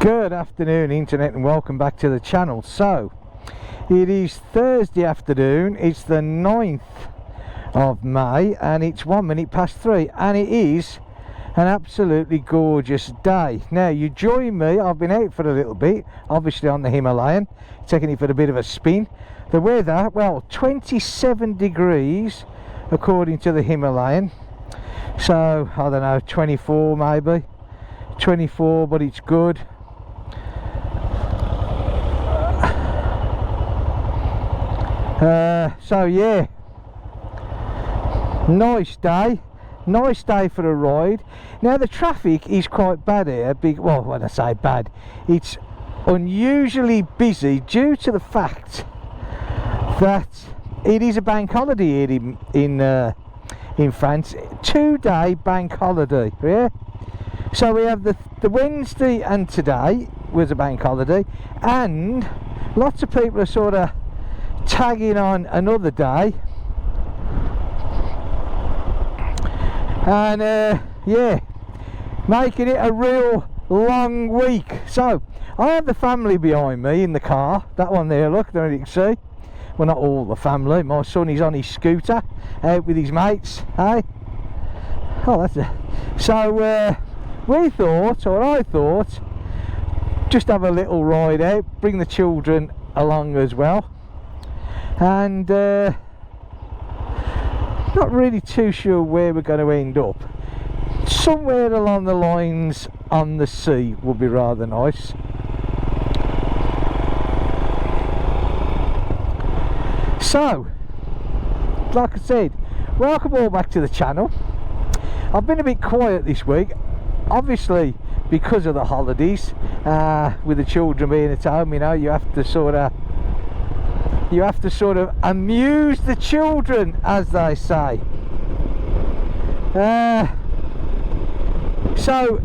Good afternoon internet, and welcome back to the channel. So it is Thursday afternoon, it's the 9th of May and it's 3 and it is an absolutely gorgeous day. Now you join me, I've been out for a little bit, obviously on the Himalayan, taking it for a bit of a spin. The weather, well, 27 degrees according to the Himalayan, so I don't know, 24 maybe 24, but it's good. So yeah, nice day for a ride. Now the traffic is quite bad here. Well, when I say bad, it's unusually busy due to the fact that it is a bank holiday here in France. 2-day bank holiday, yeah. So we have the Wednesday, and today was a bank holiday, and lots of people are sort of tagging on another day, and yeah, making it a real long week. So I have the family behind me in the car, that one there, look, there you can see. Well, not all the family, my son is on his scooter out with his mates, hey. Oh, that's it. So we thought, or I thought, just have a little ride out, bring the children along as well, and not really too sure where we're going to end up. Somewhere along the lines on the sea would be rather nice. So like I said, welcome all back to the channel. I've been a bit quiet this week, obviously because of the holidays, with the children being at home. You know, you have to sort of amuse the children, as they say. So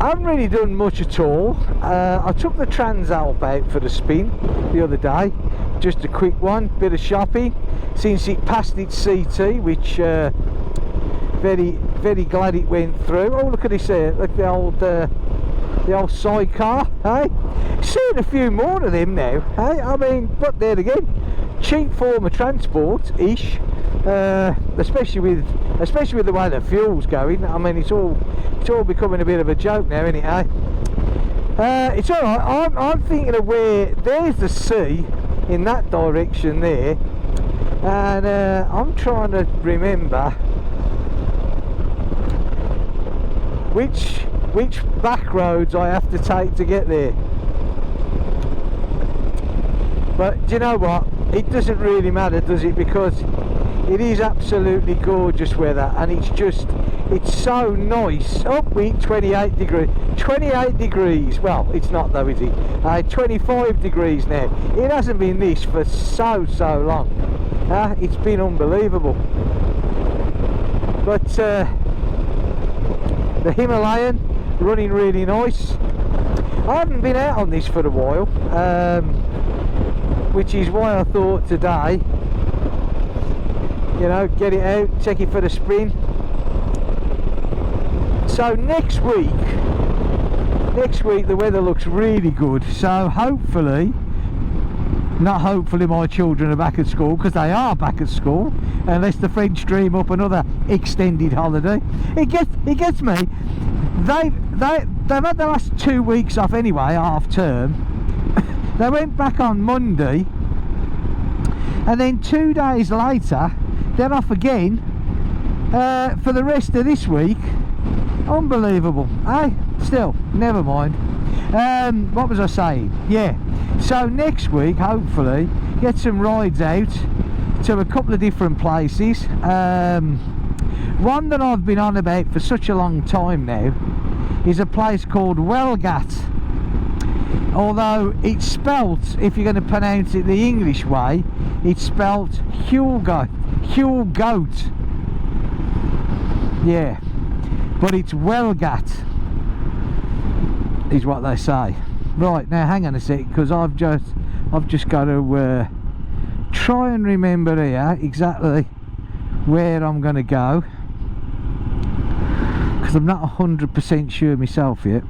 I haven't really done much at all. I took the Transalp out for the spin the other day, just a quick one, bit of shopping, since it passed its CT, which very glad it went through. Oh, look at this here, look, the old sidecar, hey? Seen a few more of them now, hey? I mean, but there again, cheap form of transport ish, especially with the way the fuel's going. I mean, it's all becoming a bit of a joke now, isn't it, eh? It's all right. I'm thinking of where there's the sea in that direction there, and I'm trying to remember which back roads I have to take to get there. But do you know what, it doesn't really matter, does it, because it is absolutely gorgeous weather, and it's so nice. Oh, we 28 degrees, well, it's not though, is it? 25 degrees now. It hasn't been this for so long. It's been unbelievable. But the Himalayan running really nice. I haven't been out on this for a while, which is why I thought today, you know, get it out, take it for the spin. So next week the weather looks really good, so hopefully my children are back at school, because they are back at school, unless the French dream up another extended holiday. It gets me. They've had the last 2 weeks off anyway, half term. They went back on Monday, and then 2 days later they're off again for the rest of this week. Unbelievable, eh? Still, never mind. What was I saying? Yeah, so next week hopefully get some rides out to a couple of different places. One that I've been on about for such a long time now is a place called Welgat, although it's spelt, if you're going to pronounce it the English way, it's spelt Huelgoat, yeah, but it's Welgat is what they say. Right, now hang on a sec, because I've just got to try and remember here exactly where I'm going to go, because I'm not 100% sure myself yet.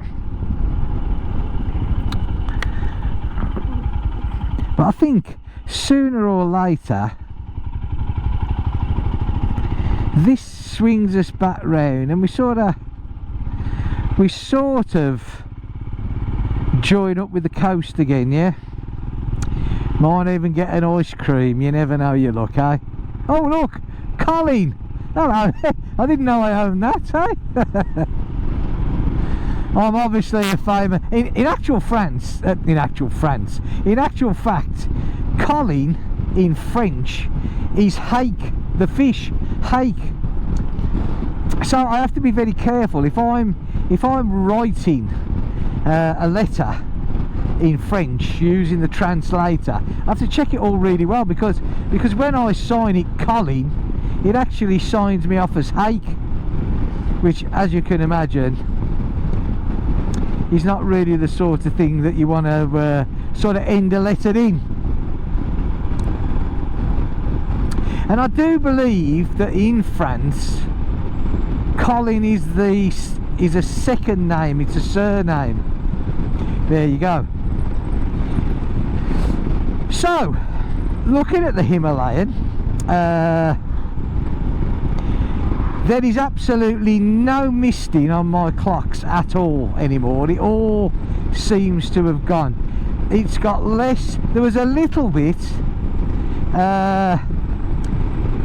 But I think sooner or later this swings us back round and we sort of join up with the coast again, yeah? Might even get an ice cream, you never know your luck, eh? Oh look, Colin! Hello, I didn't know I owned that, eh? I'm obviously a famous... In actual fact, Colin in French is hake, the fish, hake. So I have to be very careful if I'm writing a letter in French using the translator. I have to check it all really well because when I sign it Colin, it actually signs me off as hake, which, as you can imagine, is not really the sort of thing that you want to sort of end a letter in. And I do believe that in France, Colin is a second name, it's a surname. There you go. So, looking at the Himalayan, there is absolutely no misting on my clocks at all anymore. It all seems to have gone. It's got less. There was a little bit,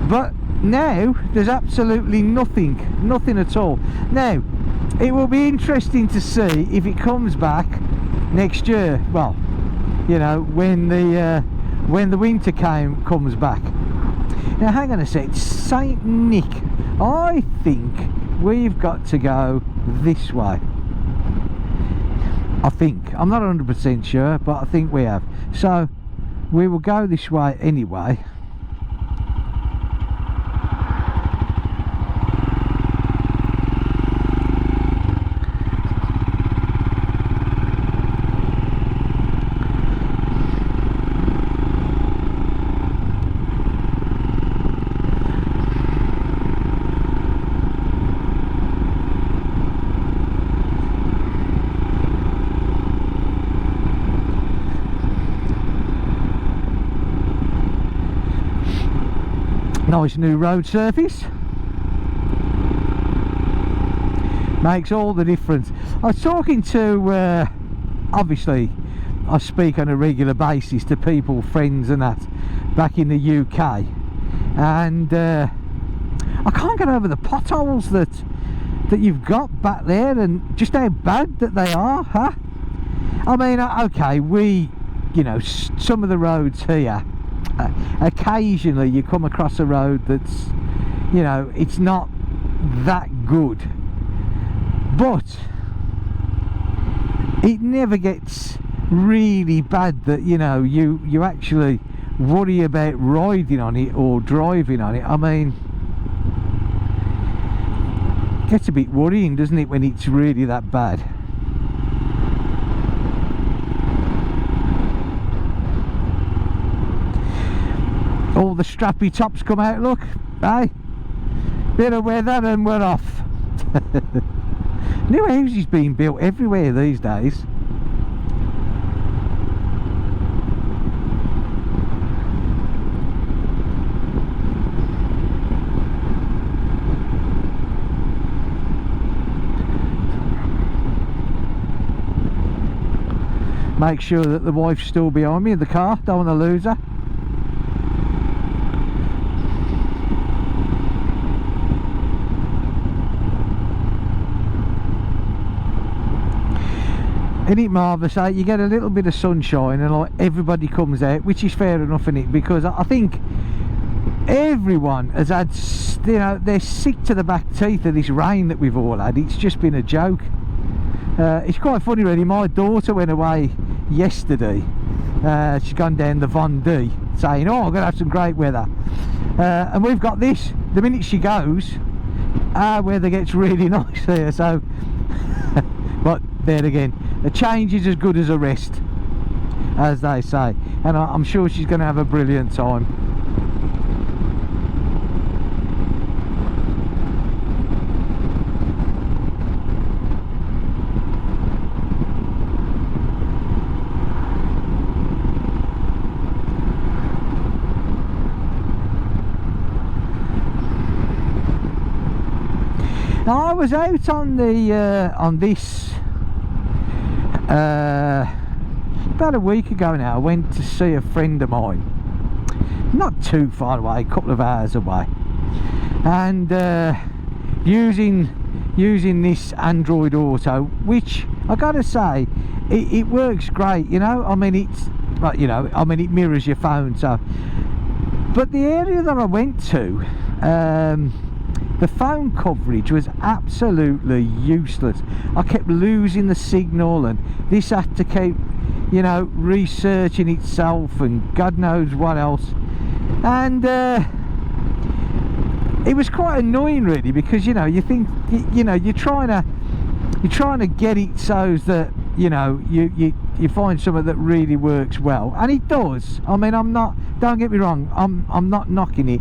but now there's absolutely nothing at all. Now, it will be interesting to see if it comes back next year. Well, you know, when the winter comes back. Now, hang on a sec. Saint Nick, I think we've got to go this way. I think. I'm not 100% sure, but I think we have. So we will go this way anyway. Nice new road surface, makes all the difference. I was talking to obviously I speak on a regular basis to people, friends and that back in the UK, and I can't get over the potholes that you've got back there and just how bad that they are, huh? I mean, okay, you know, some of the roads here, occasionally you come across a road that's, you know, it's not that good, but it never gets really bad that, you know, you actually worry about riding on it or driving on it. I mean, it gets a bit worrying, doesn't it, when it's really that bad. All the strappy tops come out, look, hey, bit of weather and we're off. New houses being built everywhere these days. Make sure that the wife's still behind me in the car, don't want to lose her. Isn't it marvellous, eh? You get a little bit of sunshine and like everybody comes out, which is fair enough, in it, because I think everyone has had, you know, they're sick to the back teeth of this rain that we've all had. It's just been a joke. It's quite funny really. My daughter went away yesterday. She's gone down the Vendée saying, oh, I'm going to have some great weather, and we've got this. The minute she goes, our weather gets really nice here. So but there again, a change is as good as a rest, as they say, and I'm sure she's going to have a brilliant time. I was out on the on this about a week ago now. I went to see a friend of mine, not too far away, a couple of hours away, and using this Android Auto, which I gotta say it works great, you know. I mean, it's like, you know, I mean, it mirrors your phone. So, but the area that I went to, the phone coverage was absolutely useless. I kept losing the signal, and this had to keep, you know, researching itself and God knows what else. And it was quite annoying, really, because, you know, you think, you know, you're trying to get it so that, you know, you find something that really works well, and it does. I mean, don't get me wrong, I'm not knocking it.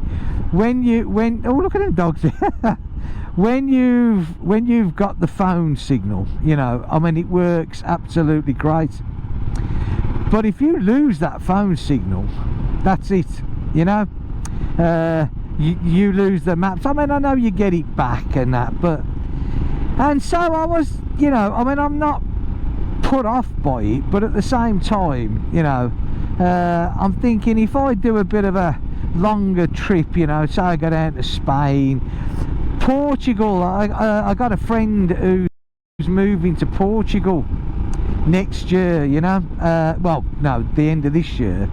When oh, look at them dogs. when you've got the phone signal, you know, I mean, it works absolutely great. But if you lose that phone signal, that's it, you know. You lose the maps. I mean, I know you get it back and that, but, and so I was, you know, I mean, I'm not put off by it, but at the same time, you know, I'm thinking, if I do a bit of a longer trip, you know, say I go down to Spain, Portugal, I got a friend who's moving to Portugal next year, you know, well, no, the end of this year,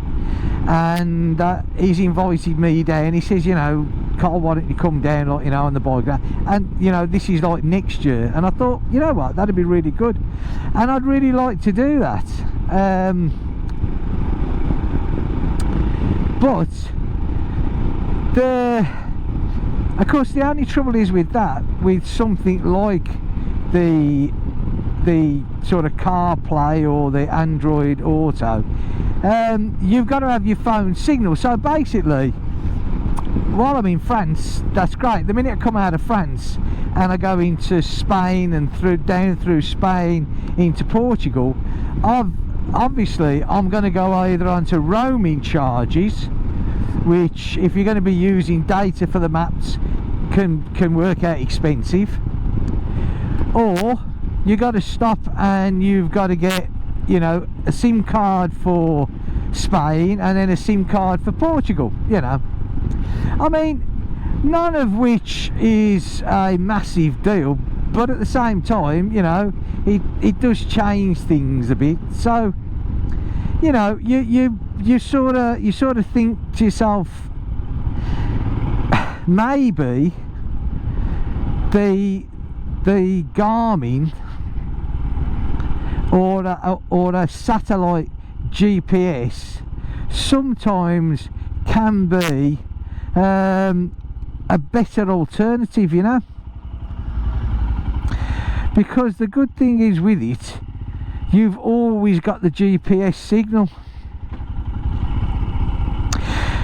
and he's invited me down. He says, you know, Carl, why don't you come down, like, you know, on the bike, and, you know, this is like next year. And I thought, you know what, that'd be really good, and I'd really like to do that. But of course, the only trouble is with that, with something like the sort of CarPlay or the Android Auto, you've got to have your phone signal. So basically, while I'm in France, that's great. The minute I come out of France and I go into Spain and down through Spain into Portugal, obviously I'm going to go either onto roaming charges, which, if you're going to be using data for the maps, can work out expensive, or you got to stop and you've got to get, you know, a SIM card for Spain and then a SIM card for Portugal, you know. I mean, none of which is a massive deal, but at the same time, you know, it does change things a bit. So, you know, you sort of think to yourself, maybe the Garmin or a satellite GPS sometimes can be a better alternative, you know, because the good thing is with it, you've always got the GPS signal.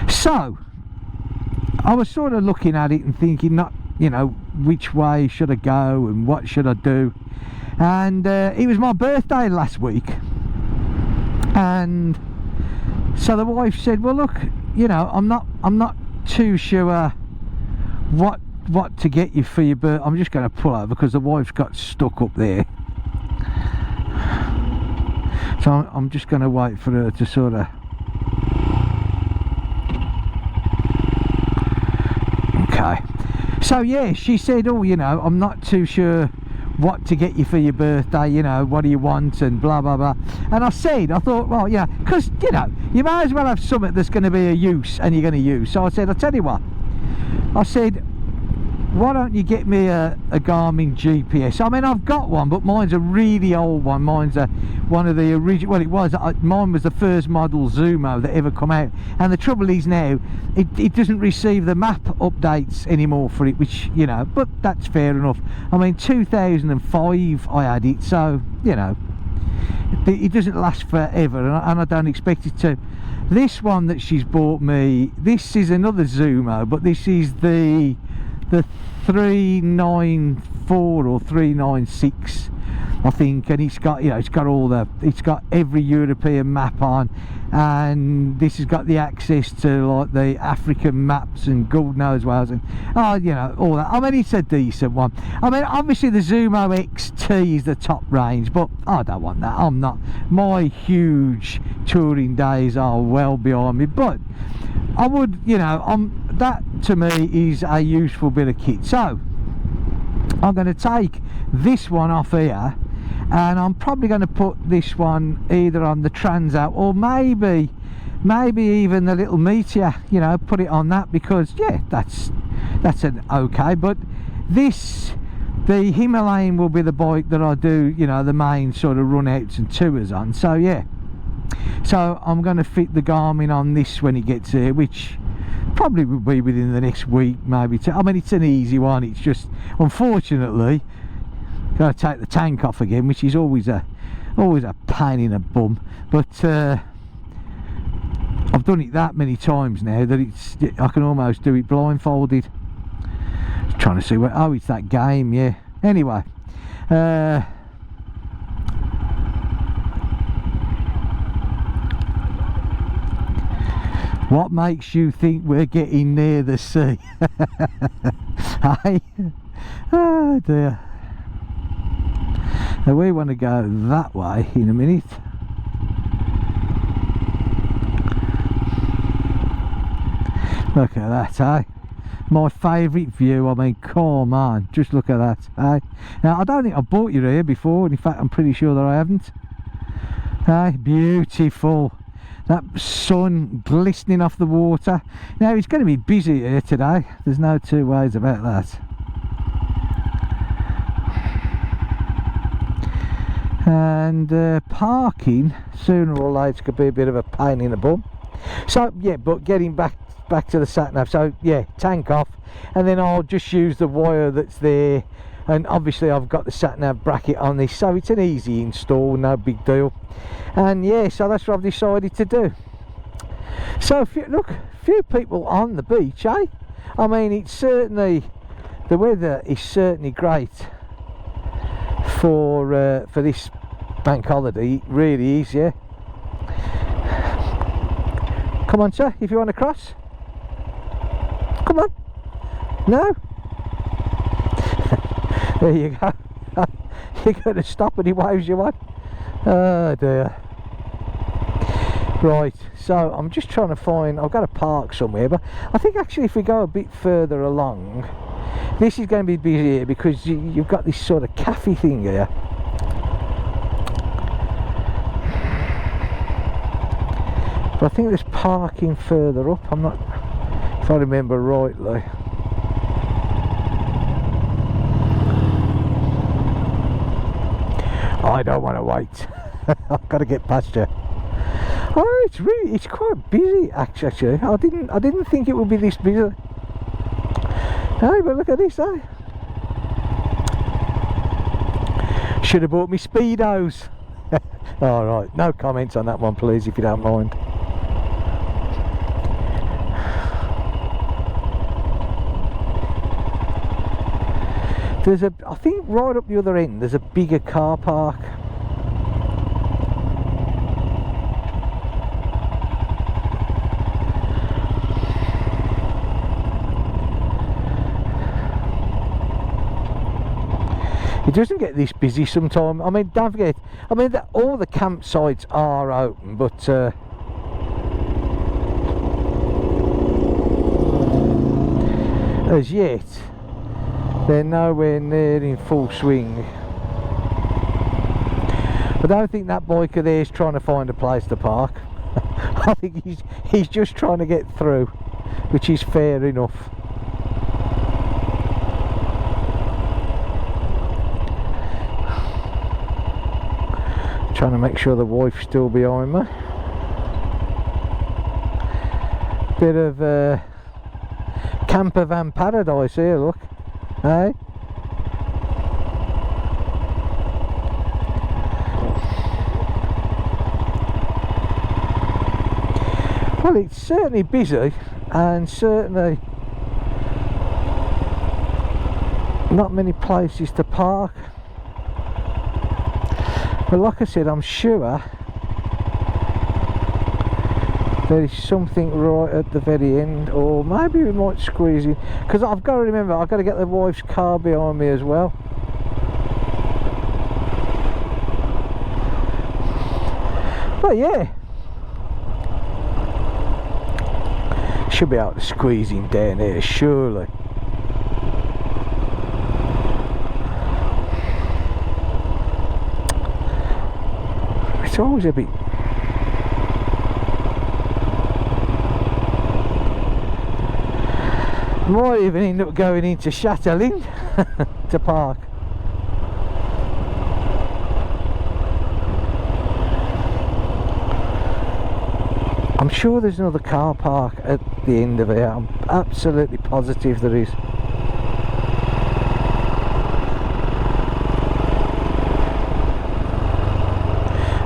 So I was sort of looking at it and thinking, not, you know, which way should I go and what should I do. And it was my birthday last week, and so the wife said, well, look, you know, I'm not too sure what to get you for your birthday. I'm just going to pull over because the wife's got stuck up there, so I'm just going to wait for her to sort of, okay. So yeah, she said, oh, you know, I'm not too sure what to get you for your birthday, you know, what do you want, and blah blah blah. And I thought, well, yeah, because, you know, you might as well have something that's going to be a use and you're going to use. So I said, I'll tell you what, I said, why don't you get me a Garmin GPS? I mean, I've got one, but mine's a really old one. Mine's one of the original, well, it was, mine was the first model Zumo that ever come out, and the trouble is now it doesn't receive the map updates anymore for it, which, you know, but that's fair enough. I mean, 2005 I had it, so, you know, it doesn't last forever, and I don't expect it to. This one that she's bought me, this is another Zumo, but this is the 394 or 396, I think, and it's got, you know, it's got every European map on, and this has got the access to like the African maps and God knows what else, and you know, all that. I mean, it's a decent one. I mean, obviously the Zumo XT is the top range, but I don't want that. I'm not, my huge touring days are well behind me, but I would, you know, that to me is a useful bit of kit. So I'm going to take this one off here, and I'm probably going to put this one either on the Transat, or maybe even the little Meteor, you know, put it on that, because yeah, that's an okay. But the Himalayan will be the bike that I do, you know, the main sort of run outs and tours on. So yeah, so I'm going to fit the Garmin on this when it gets here, which probably will be within the next week, maybe two. I mean, it's an easy one. It's just, unfortunately, got to take the tank off again, which is always a pain in the bum. But I've done it that many times now that I can almost do it blindfolded. Just trying to see where. Oh, it's that game, yeah. Anyway, what makes you think we're getting near the sea? Hey, oh dear. Now we want to go that way in a minute. Look at that, eh? My favourite view. I mean, come on, just look at that, eh? Now I don't think I've brought you here before. In fact, I'm pretty sure that I haven't. Eh? Beautiful. That sun glistening off the water. Now it's going to be busy here today. There's no two ways about that. And parking sooner or later could be a bit of a pain in the bum. So yeah, but getting back to the sat nav. So yeah, tank off, and then I'll just use the wire that's there. And obviously I've got the sat nav bracket on this, so it's an easy install, no big deal. And yeah, so that's what I've decided to do. So look, few people on the beach, eh? I mean, it's certainly, the weather is certainly great for this bank holiday. It really is, yeah. Come on, sir, if you want to cross. Come on. No. There you go. You're going to stop and he waves you on. Oh dear. Right, so I'm just trying to find, I've got to park somewhere, but I think actually if we go a bit further along, this is going to be busier because you've got this sort of cafe thing here. But I think there's parking further up. I'm not, if I remember rightly. I don't want to wait. I've got to get past you. Oh, it's quite busy actually. I didn't think it would be this busy. Hey, but look at this, eh? Should have bought me Speedos. Alright, no comments on that one please, if you don't mind. There's I think right up the other end there's a bigger car park. It doesn't get this busy sometimes. I mean, don't forget, I mean, all the campsites are open, but as yet they're nowhere near in full swing. I don't think that biker there is trying to find a place to park. I think he's just trying to get through, which is fair enough. Trying to make sure the wife's still behind me. Bit of camper van paradise here, look. Hey? Well, it's certainly busy and certainly not many places to park. But like I said, I'm sure there is something right at the very end, or maybe we might squeeze in, because I've got to remember I've got to get the wife's car behind me as well. But yeah, should be able to squeeze in down here surely. It's always a bit might even end up going into Chatelaine to park. I'm sure there's another car park at the end of here. I'm absolutely positive there is.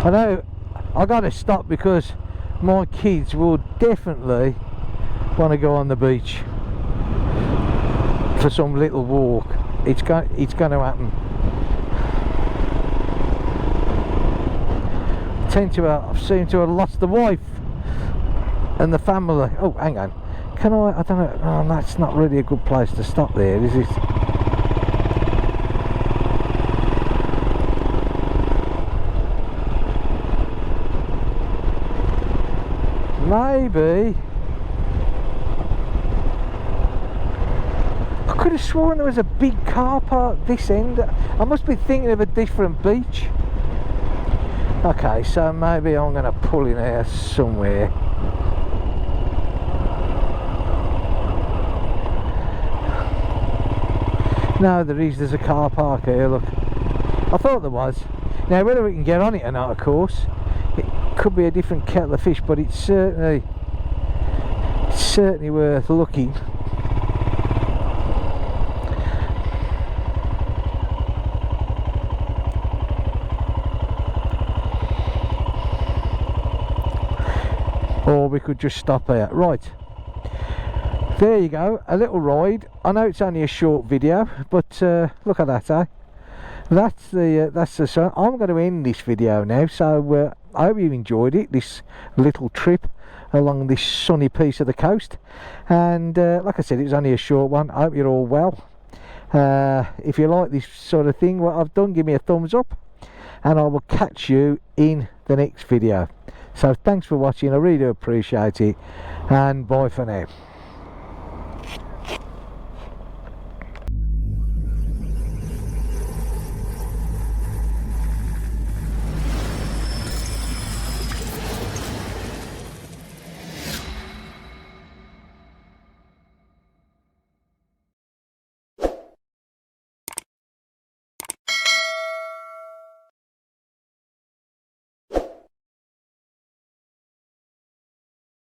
I know I gotta stop because my kids will definitely want to go on the beach for some little walk. It's going to happen. I seem to have lost the wife and the family. Oh, hang on. Can I don't know. Oh, that's not really a good place to stop there, is it? Maybe. I could have sworn there was a big car park this end. I must be thinking of a different beach. Okay, so maybe I'm going to pull in here somewhere. No, there's a car park here, look. I thought there was. Now, whether we can get on it or not, of course, it could be a different kettle of fish, but it's certainly worth looking. Or we could just stop here. Right, there you go, a little ride. I know it's only a short video, but look at that, eh? That's the sun. I'm going to end this video now, so I hope you enjoyed it, this little trip along this sunny piece of the coast. And like I said, it was only a short one. I hope you're all well. If you like this sort of thing, what I've done, give me a thumbs up, and I will catch you in the next video. So thanks for watching, I really do appreciate it, and bye for now.